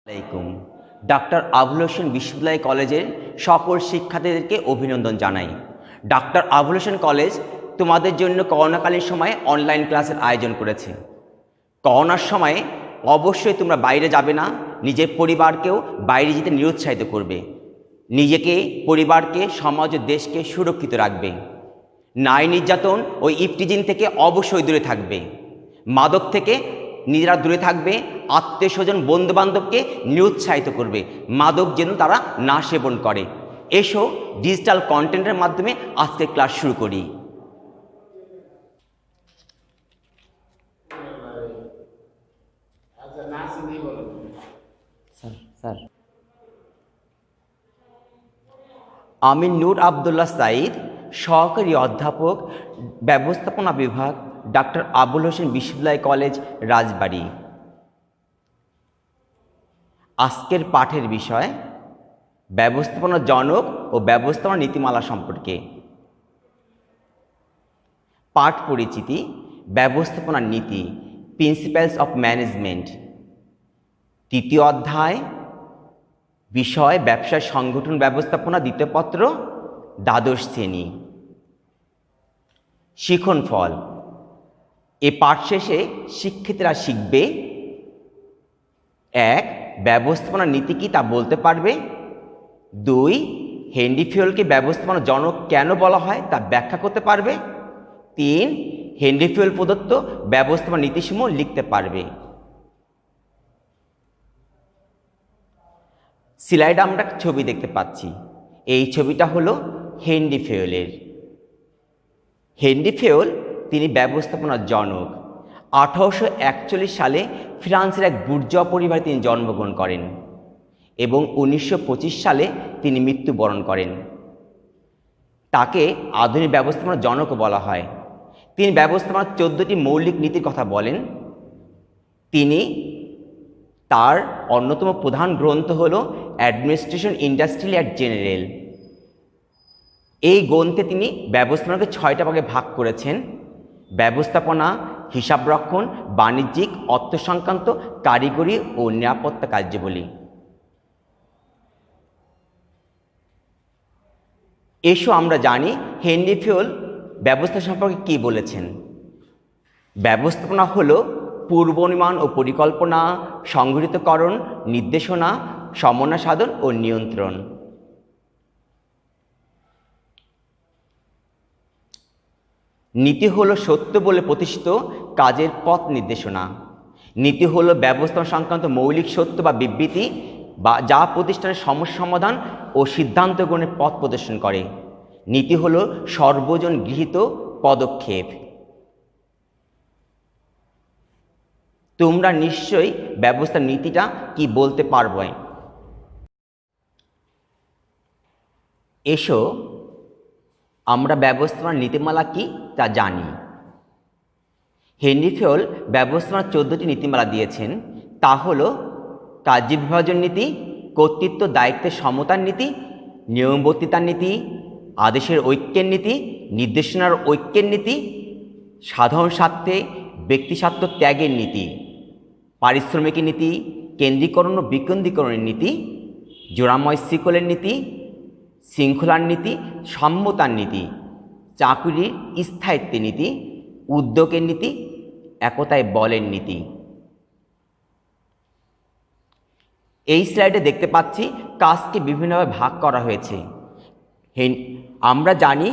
আলাইকুম। ডাক্তার আবুল হোসেন বিশ্ববিদ্যালয় কলেজের সকল শিক্ষার্থীদেরকে অভিনন্দন জানাই। ডাক্তার আবুল হোসেন কলেজ তোমাদের জন্য করোনাকালীন সময়ে অনলাইন ক্লাসের আয়োজন করেছে। করোনার সময়ে অবশ্যই তোমরা বাইরে যাবে না, নিজের পরিবারকেও বাইরে যেতে নিরুৎসাহিত করবে। নিজেকে, পরিবারকে, সমাজ ও দেশকে সুরক্ষিত রাখবে। নারী নির্যাতন ও ইফটিজিং থেকে অবশ্যই দূরে থাকবে। মাদক থেকে নিজেরা দূরে থাকবে। আত্মীয় স্বজন বন্ধুবান্ধবকে নিরুৎসাহিত করবে মাদক যেন তারা না সেবন করে। এসো ডিজিটাল কন্টেন্টের মাধ্যমে আজকে ক্লাস শুরু করি। স্যার আমি নূর আবদুল্লাহ সাঈদ, সহকারী অধ্যাপক, ব্যবস্থাপনা বিভাগ, ডাক্তার আবুল হোসেন বিশ্ববিদ্যালয় কলেজ, রাজবাড়ী। আজকের পাঠের বিষয় ব্যবস্থাপনা জনক ও ব্যবস্থাপনা নীতিমালা সম্পর্কে। পাঠ পরিচিতি: ব্যবস্থাপনা নীতি, প্রিন্সিপালস অফ ম্যানেজমেন্ট। তৃতীয় অধ্যায়, বিষয় ব্যবসায় সংগঠন ব্যবস্থাপনা, দ্বিতীয় পত্র, দ্বাদশ শ্রেণী। শিখন ফল: এ পাঠ শেষে শিক্ষার্থীরা শিখবে: 1. ব্যবস্থাপনা নীতি কি তা বলতে পারবে। 2. হেনরি ফিওলকে ব্যবস্থাপনা জনক কেন বলা হয় তা ব্যাখ্যা করতে পারবে। 3. হেনরি ফিওল প্রদত্ত ব্যবস্থাপনা নীতিসমূহ লিখতে পারবে। স্লাইডে আমরা ছবি দেখতে পাচ্ছি। এই ছবিটা হলো হেনরি ফিওলের। হেনরি ফিওল তিনি ব্যবস্থাপনার জনক। 1841 সালে ফ্রান্সের এক বুর্জোয়া পরিবারে তিনি জন্মগ্রহণ করেন এবং 1925 সালে তিনি মৃত্যুবরণ করেন। তাকে আধুনিক ব্যবস্থাপনার জনকও বলা হয়। তিনি ব্যবস্থাপনার 14টি মৌলিক নীতির কথা বলেন। তিনি তার অন্যতম প্রধান গ্রন্থ হল অ্যাডমিনিস্ট্রেশন ইন্ডাস্ট্রিয়াল অ্যান্ড জেনারেল। এই গ্রন্থে তিনি ব্যবস্থাপনাকে 6টা ভাগে ভাগ করেছেন: ব্যবস্থাপনা, হিসাবরক্ষণ, বাণিজ্যিক, অর্থ সংক্রান্ত, কারিগরি ও নিরাপত্তা কার্যাবলী। এসো আমরা জানি হেনরি ফিওল ব্যবস্থা সম্পর্কে কি বলেছেন। ব্যবস্থাপনা হলো পূর্বানুমান ও পরিকল্পনা, সংগঠিতকরণ, নির্দেশনা, সমন্বয় সাধন ও নিয়ন্ত্রণ। নীতি হলো সত্য বলে প্রতিষ্ঠিত কাজের পথ নির্দেশনা। নীতি হলো ব্যবস্থাপনা সংক্রান্ত মৌলিক সত্য বা বিবৃতি বা যা প্রতিষ্ঠানের সমস্যা সমাধান ও সিদ্ধান্ত গ্রহণের পথ প্রদর্শন করে। নীতি হলো সর্বজন গৃহীত পদক্ষেপ। তোমরা নিশ্চয়ই ব্যবস্থার নীতিটা কি বলতে পারবে। এসো আমরা ব্যবস্থাপনার নীতিমালা কি তা জানি। হেনরি ফিওল ব্যবস্থাপনার 14টি নীতিমালা দিয়েছেন। তা হল কার্য বিভাজন নীতি, কর্তৃত্ব দায়িত্বের সমতার নীতি, নিয়মবর্তিতার নীতি, আদেশের ঐক্যের নীতি, নির্দেশনার ঐক্যের নীতি, সাধারণ স্বার্থে ব্যক্তি স্বার্থ ত্যাগের নীতি, পারিশ্রমিকের নীতি, কেন্দ্রীকরণ ও বিকেন্দ্রীকরণের নীতি, জোড়াময় শিকলের নীতি, শৃঙ্খলার নীতি, সম্মতার নীতি, চাকুরির স্থায়িত্বের নীতি, উদ্যোগের নীতি, একতায় বলের নীতি। এই স্লাইডে দেখতে পাচ্ছি কাজকে বিভিন্নভাবে ভাগ করা হয়েছে। আমরা জানি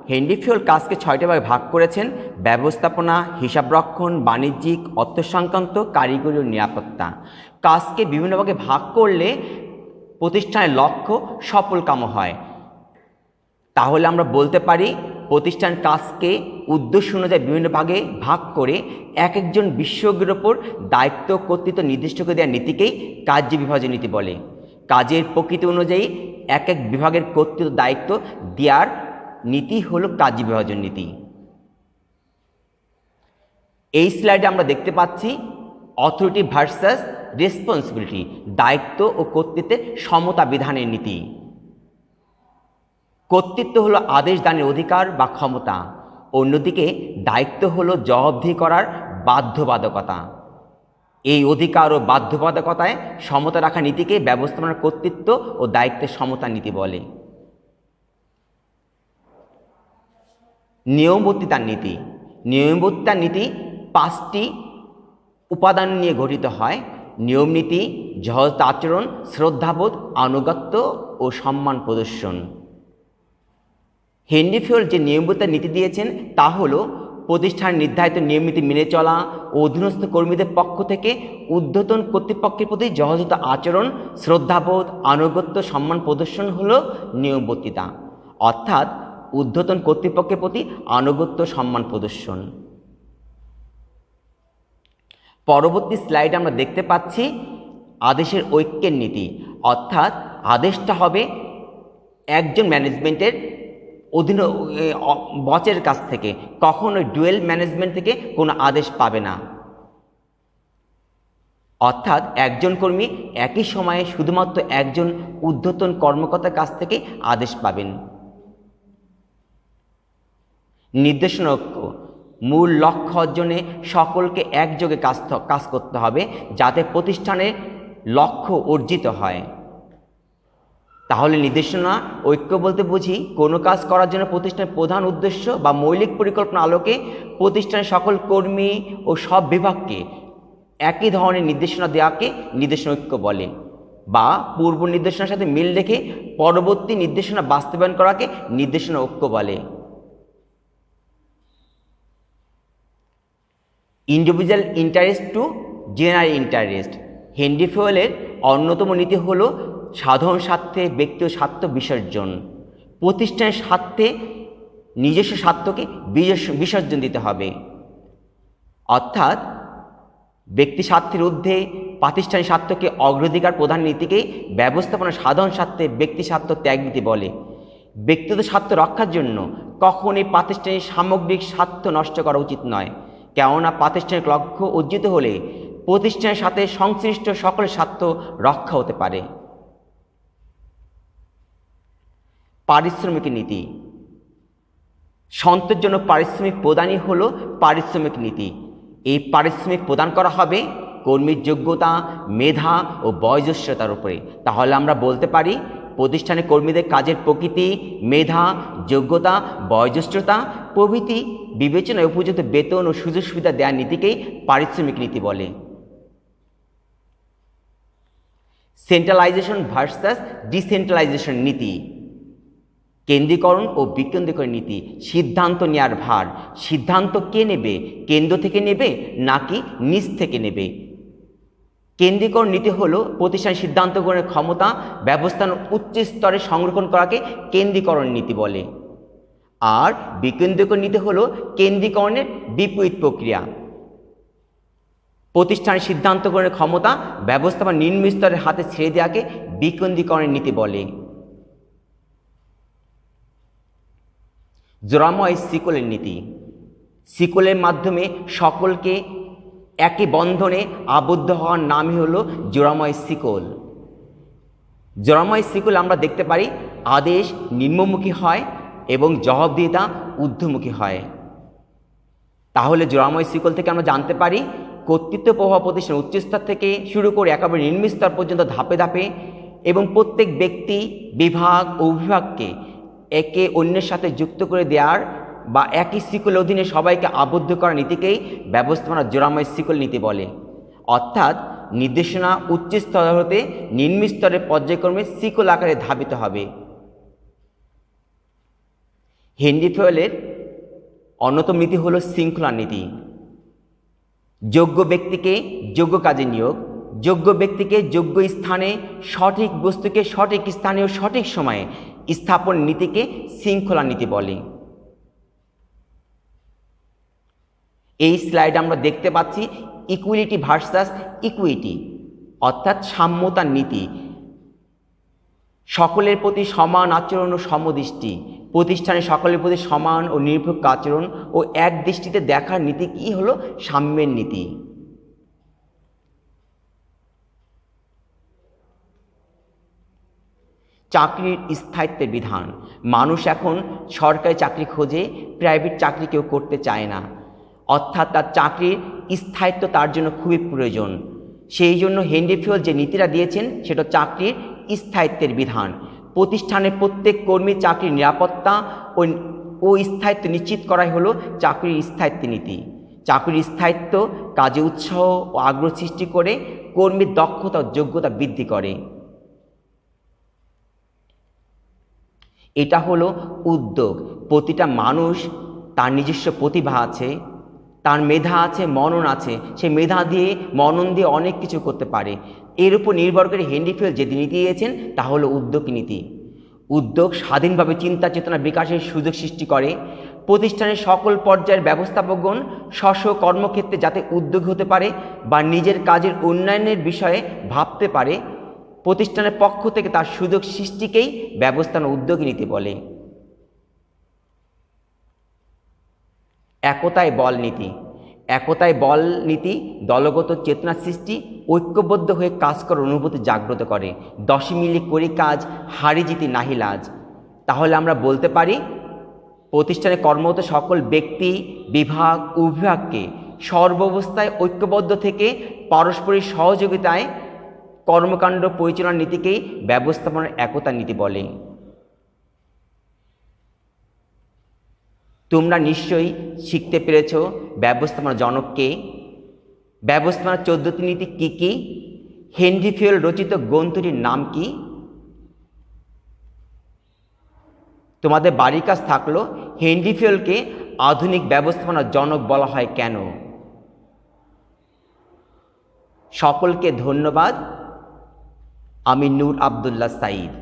হেনরি ফিওল কাজকে 6টা ভাগে ভাগ করেছেন: ব্যবস্থাপনা, হিসাবরক্ষণ, বাণিজ্যিক, অর্থ সংক্রান্ত, কারিগরি ও নিরাপত্তা। কাজকে বিভিন্ন ভাগে ভাগ করলে প্রতিষ্ঠানের লক্ষ্য সফলকাম হয়। তাহলে আমরা বলতে পারি প্রতিষ্ঠান কাজকে উদ্দেশ্য অনুযায়ী বিভিন্ন ভাগে ভাগ করে এক একজন বিশেষজ্ঞের ওপর দায়িত্ব কর্তৃত্ব নির্দিষ্ট করে দেওয়ার নীতিকেই কার্য বিভাজন নীতি বলে। কাজের প্রকৃতি অনুযায়ী এক এক বিভাগের কর্তৃত্ব দায়িত্ব দেওয়ার নীতি হলো কার্য বিভাজন নীতি। এই স্লাইডে আমরা দেখতে পাচ্ছি অথরিটি ভার্সাস রেসপন্সিবিলিটি, দায়িত্ব ও কর্তৃত্বের সমতা বিধানের নীতি। কর্তৃত্ব হলো আদেশ দানের অধিকার বা ক্ষমতা, অন্যদিকে দায়িত্ব হলো জবাবদিহি করার বাধ্যবাধকতা। এই অধিকার ও বাধ্যবাধকতায় সমতা রাখা নীতিকে ব্যবস্থাপনার কর্তৃত্ব ও দায়িত্বের সমতা নীতি বলে। নিয়মবর্তিতার নীতি। নিয়মবর্তিতার নীতি 5টি উপাদান নিয়ে গঠিত হয়: নিয়ম নীতি, সহজ আচরণ, শ্রদ্ধাবোধ, আনুগত্য ও সম্মান প্রদর্শন। হেনরি ফিওল যে নিয়মবর্তিতার নীতি দিয়েছেন তা হলো প্রতিষ্ঠানের নির্ধারিত নিয়মনীতি মেনে চলা, অধীনস্থ কর্মীদের পক্ষ থেকে ঊর্ধ্বতন কর্তৃপক্ষের প্রতি যথাযথ আচরণ, শ্রদ্ধাবোধ, আনুগত্য, সম্মান প্রদর্শন হলো নিয়মবর্তিতা, অর্থাৎ ঊর্ধ্বতন কর্তৃপক্ষের প্রতি আনুগত্য, সম্মান প্রদর্শন। পরবর্তী স্লাইডে আমরা দেখতে পাচ্ছি আদেশের ঐক্যের নীতি, অর্থাৎ আদেশটা হবে একজন ম্যানেজমেন্টের অধীন বসের কাছ থেকে, কখনো ডুয়েল ম্যানেজমেন্ট থেকে কোনো আদেশ পাবে না। অর্থাৎ একজন কর্মী একই সময়ে শুধুমাত্র একজন ঊর্ধ্বতন কর্মকর্তার কাছ থেকে আদেশ পাবেন। নির্দেশনা ঐক্য। মূল লক্ষ্য অর্জনে সকলকে একযোগে কাজ করতে হবে যাতে প্রতিষ্ঠানের লক্ষ্য অর্জিত হয়। তাহলে নির্দেশনা ঐক্য বলতে বুঝি কোনো কাজ করার জন্য প্রতিষ্ঠানের প্রধান উদ্দেশ্য বা মৌলিক পরিকল্পনা আলোকে প্রতিষ্ঠানের সকল কর্মী ও সব বিভাগকে একই ধরনের নির্দেশনা দেওয়াকে নির্দেশনা ঐক্য বলে, বা পূর্ব নির্দেশনার সাথে মিল রেখে পরবর্তী নির্দেশনা বাস্তবায়ন করাকে নির্দেশনা ঐক্য বলে। Individual interest to general interest. Henry ফিওলের অন্যতম নীতি হল সাধারণ স্বার্থে ব্যক্তিগত স্বার্থ বিসর্জন। প্রতিষ্ঠানের স্বার্থে নিজস্ব স্বার্থকে বিসর্জন দিতে হবে, অর্থাৎ ব্যক্তি স্বার্থের ঊর্ধ্বে প্রাতিষ্ঠানিক স্বার্থকে অগ্রাধিকার প্রদান নীতিকে ব্যবস্থাপনা সাধারণ স্বার্থে ব্যক্তি স্বার্থ ত্যাগ নীতি বলে। ব্যক্তিগত স্বার্থ রক্ষার জন্য কখনই প্রাতিষ্ঠানিক সামগ্রিক স্বার্থ নষ্ট করা উচিত নয়, কেননা প্রাতিষ্ঠানিক লক্ষ্য অর্জিত হলে প্রতিষ্ঠানের সাথে সংশ্লিষ্ট সকলের স্বার্থ রক্ষা হতে পারে। পারিশ্রমিক নীতি। সন্তোষজনক পারিশ্রমিক প্রদানই হলো পারিশ্রমিক নীতি। এই পারিশ্রমিক প্রদান করা হবে কর্মীর যোগ্যতা, মেধা ও বয়োজ্যেষ্ঠতার উপরে। তাহলে আমরা বলতে পারি প্রতিষ্ঠানে কর্মীদের কাজের প্রকৃতি, মেধা, যোগ্যতা, বয়োজ্যেষ্ঠতা প্রভৃতি বিবেচনায় উপযুক্ত বেতন ও সুযোগ সুবিধা দেওয়ার নীতিকেই পারিশ্রমিক নীতি বলে। সেন্ট্রালাইজেশন ভার্সাস ডিসেন্ট্রালাইজেশন নীতি। কেন্দ্রীকরণ ও বিকেন্দ্রীকরণ নীতি। সিদ্ধান্ত নেওয়ার ভার, সিদ্ধান্ত কে নেবে? কেন্দ্র থেকে নেবে নাকি নিচ থেকে নেবে? কেন্দ্রীকরণ নীতি হলো প্রতিষ্ঠানের সিদ্ধান্ত গ্রহণের ক্ষমতা ব্যবস্থার উচ্চ স্তরে সংরক্ষণ করাকে কেন্দ্রীকরণ নীতি বলে। আর বিকেন্দ্রীকরণ নীতি হলো কেন্দ্রীকরণের বিপরীত প্রক্রিয়া। প্রতিষ্ঠানের সিদ্ধান্ত গ্রহণের ক্ষমতা ব্যবস্থাপনা নিম্ন স্তরের হাতে ছেড়ে দেওয়াকে বিকেন্দ্রীকরণের নীতি বলে। জোড়াময় শিকলের নীতি। শিকলের মাধ্যমে সকলকে একই বন্ধনে আবদ্ধ হওয়ার নামই হলো জোড়াময় শিকল। জোড়াময় শিকল আমরা দেখতে পারি আদেশ নিম্নমুখী হয় এবং জবাবদিহিতা ঊর্ধ্বমুখী হয়। তাহলে জোড়াময় শিকল থেকে আমরা জানতে পারি কর্তৃত্ব প্রভাব প্রতিষ্ঠান উচ্চস্তর থেকে শুরু করে একেবারে নিম্ন স্তর পর্যন্ত ধাপে ধাপে এবং প্রত্যেক ব্যক্তি, বিভাগ ও বিভাগকে একে অন্যের সাথে যুক্ত করে দেওয়ার বা একই শিকলের অধীনে সবাইকে আবদ্ধ করার নীতিকেই ব্যবস্থাপনা জোড়াময় শিকল নীতি বলে। অর্থাৎ নির্দেশনা উচ্চ স্তর হতে নিম্ন স্তরের পর্যায়ক্রমে শিকল আকারে ধাবিত হবে। হেনরি ফিওলের অন্যতম নীতি হল শৃঙ্খলা নীতি। যোগ্য ব্যক্তিকে যোগ্য কাজে নিয়োগ, যোগ্য ব্যক্তিকে যোগ্য স্থানে, সঠিক বস্তুকে সঠিক স্থানে ও সঠিক সময়ে স্থাপন নীতিকে শৃঙ্খলা নীতি বলে। এই স্লাইডে আমরা দেখতে পাচ্ছি ইকুইলিটি ভার্সাস ইকুইটি, অর্থাৎ সাম্যতার নীতি। সকলের প্রতি সমান আচরণ ও সমদৃষ্টি। প্রতিষ্ঠানে সকলের প্রতি সমান ও নিরপেক্ষ আচরণ ও এক দৃষ্টিতে দেখার নীতি কি হলো সাম্যের নীতি। চাকরির স্থায়িত্বের বিধান। মানুষ এখন সরকারি চাকরি খোঁজে, প্রাইভেট চাকরি কেউ করতে চায় না। অর্থাৎ তার চাকরির স্থায়িত্ব তার জন্য খুবই প্রয়োজন। সেই জন্য হেনরি ফিওল যে নীতিটা দিয়েছেন সেটা চাকরির স্থায়িত্বের বিধান। প্রতিষ্ঠানের প্রত্যেক কর্মীর চাকরির নিরাপত্তা ও স্থায়িত্ব নিশ্চিত করাই হলো চাকরির স্থায়িত্ব নীতি। চাকরির স্থায়িত্ব কাজে উৎসাহ ও আগ্রহ সৃষ্টি করে কর্মীর দক্ষতা ও যোগ্যতা বৃদ্ধি করে। এটা হলো উদ্যোগ। প্রতিটা মানুষ তার নিজস্ব প্রতিভা আছে, তার মেধা আছে, মনন আছে, সে মেধা দিয়ে মনন দিয়ে অনেক কিছু করতে পারে। এর উপর নির্ভর করে হেনরি ফিওল যে নীতি দিয়েছেন তা হলো উদ্যোগী নীতি। উদ্যোগ স্বাধীনভাবে চিন্তা চেতনা বিকাশের সুযোগ সৃষ্টি করে। প্রতিষ্ঠানের সকল পর্যায়ের ব্যবস্থাপকগণ স্ব কর্মক্ষেত্রে যাতে উদ্যোগী হতে পারে বা নিজের কাজের উন্নয়নের বিষয়ে ভাবতে পারে, প্রতিষ্ঠানের পক্ষ থেকে তার সুযোগ সৃষ্টিকেই ব্যবস্থাপনা উদ্যোগী নীতি বলে। একতায় বল নীতি। একতায় বল নীতি দলগত চেতনা সৃষ্টি, ঐক্যবদ্ধ হয়ে কাজ করার অনুভূতি জাগ্রত করে। 10 মিলে করি কাজ, হারি জিতি নাহি লাজ। তাহলে আমরা বলতে পারি প্রতিষ্ঠানে কর্মরত সকল ব্যক্তি, বিভাগ, উপবিভাগকে সর্বাবস্থায় ঐক্যবদ্ধ থেকে পারস্পরিক সহযোগিতায় কর্মকাণ্ড পরিচালনার নীতিকেই ব্যবস্থাপনার একতা নীতি বলে। তোমরা নিশ্চয়ই শিখতে পেরেছ ব্যবস্থাপনার জনককে, ব্যবস্থাপনার 14টি নীতি কী কী, হেনরি ফিওল রচিত গ্রন্থটির নাম কি। তোমাদের বাড়ির কাজ থাকলো হেনরি ফিওলকে আধুনিক ব্যবস্থাপনার জনক বলা হয় কেন। সকলকে ধন্যবাদ। আমি নূর আবদুল্লাহ সাঈদ।